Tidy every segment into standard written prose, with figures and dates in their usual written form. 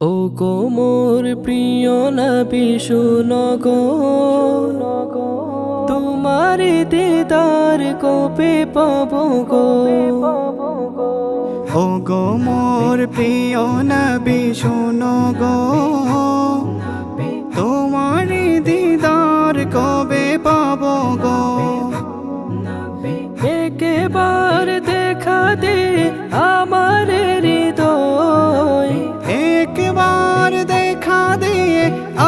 ও গো মোর প্রিয় নবী শুনো গো, তোমার দিদার কবে পাবো গো। ও গো মোর প্রিয় নবী শোনো গো, তোমার দিদার কবে পাবো গো। একবার দেখা দে আমার হৃদয়, একবার দেখা দিয়ে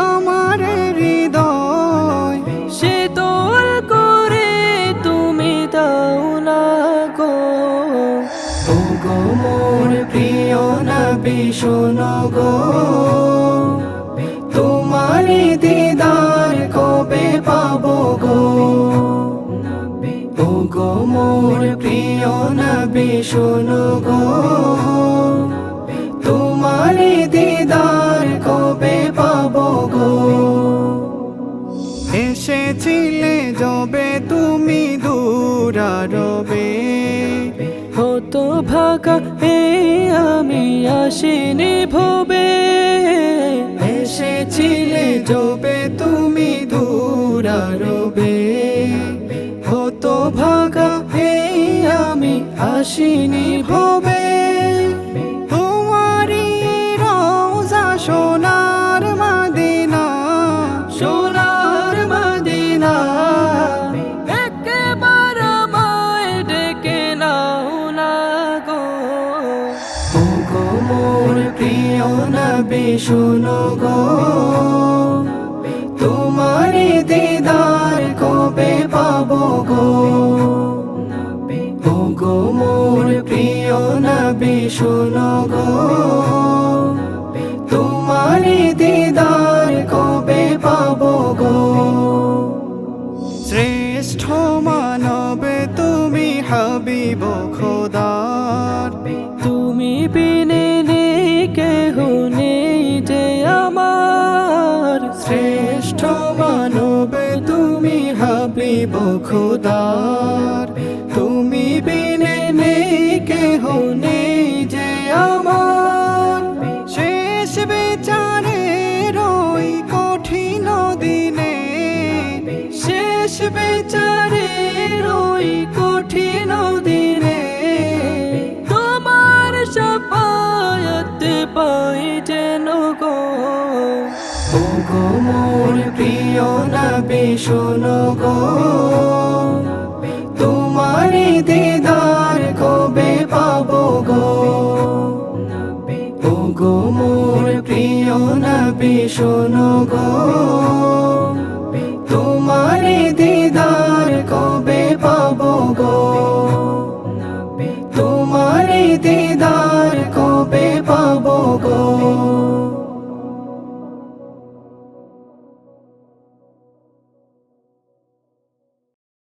আমার হৃদয়, শীতল করে তুমি দাও না গো। ও গো মোর প্রিয় নবী শোনো গো, তোমার দিদার কবে পাবো গো। ও গো মোর প্রিয় নবী শোনো গো, তোমার দিদার কবে পাবো গো। এসেছিলে যবে তুমি দূরারবে, হতো ভাগা হে আমি আসিনি ভবে। এসেছিলে যবে তুমি দূরারবে, হতো ভাগা হে আমি আসিনি ভবে। তোমারি রওজা সোনার মদিনা, সোনার মদিনা, একবার আমায় ডেকে নাও না গো। ও গো মোর প্রিয় নবী শোনো গো, তোমার দিদার কবে পাবো গো। ও গো মোর প্রিয় নবী শোনো গো, তোমার দিদার কবে পাবো গো। শ্রেষ্ঠ মানব তুমি হাবিব খোদার, তুমি বিনে নেই কেহ নেই যে আমার। শ্রেষ্ঠ মানব তুমি হাবিব খোদার, তুমি বিনে নেই কেহ নেই যে আমার। শেষ বিচারের ওই কঠিন দিনে, শেষ বেচারের ওই কঠিন দিনে, তোমার শাফায়াত পাই যেন গো। ও গো মোর প্রিয় নবী শোনো গো, তোমার দিদার কবে পাবো গো। ও গো মোর প্রিয় নবী শোনো গো, তোমার দিদার কবে পাবো গো। তোমার দিদার